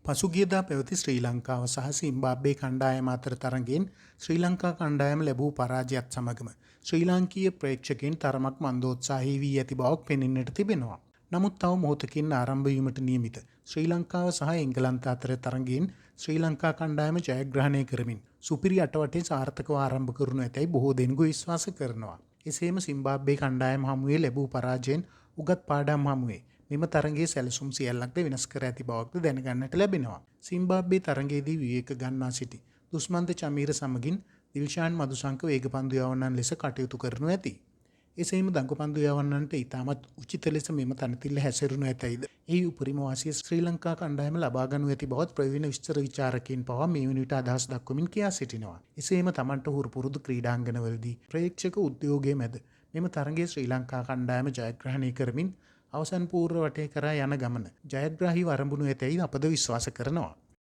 පසුගියදා පැවති ශ්‍රී ලංකාව සහ සිම්බාබ්වේ කණ්ඩායම අතර තරගයෙන් ශ්‍රී ලංකා කණ්ඩායම ලැබූ පරාජයත් සමගම ශ්‍රී ලාංකීය ප්‍රේක්ෂකයන් තරමක් මන්දෝත්සාහී වී ඇති බවක් පෙනෙන්නට තිබෙනවා. නමුත් තව මොහොතකින් ආරම්භ වීමට නියමිත ශ්‍රී ලංකාව සහ එංගලන්ත අතර තරගයෙන් ශ්‍රී ලංකා කණ්ඩායම ජයග්‍රහණය කරමින් සුපිරි අටවටේ සාර්ථකව ආරම්භ කරනු ඇතැයි බොහෝ දෙනෙකු විශ්වාස කරනවා. එසේම සිම්බාබ්වේ කණ්ඩායම හමුවේ ලැබූ පරාජයෙන් උගත් පාඩම් හමුවේ මෙම තරගයේ සැලසුම් සියල්ලක්ද වෙනස් කර ඇති බවක්ද දැනගන්නට ලැබෙනවා. සිම්බාබ්වේ තරගයේදී විවේක ගන්නා සිටි දුස්මන්ත චමීර සමගින් දිල්ෂාන් මදුසංක වේගපන්දු යවන්නන් ලෙස කටයුතු කරනු ඇති. එසේම දඟපන්දු යවන්නන්ට ඉතාමත් උචිත ලෙස මෙම තනතිල්ල හැසිරුණු ඇතැයිද එහි උපරිම වාසිය ශ්‍රී ලංකා කණ්ඩායම ලබා ගනු ඇති බවත් ප්‍රවීණ විස්තර විචාරකයින් පවා මේ වන විට අදහස් දක්වමින් කියා සිටිනවා. එසේම තමන්ට හුරු පුරුදු ක්‍රීඩාංගණවලදී ප්‍රේක්ෂක උද්‍යෝගයේ මැද මෙම තරගයේ ශ්‍රී ලංකා කණ්ඩායම ජයග්‍රහණය කරමින් අවසන් පූර්ව වටේ කරා යන ගමන ජයග්‍රාහීව ආරම්භුණු ඇතැයි අපද විශ්වාස කරනවා.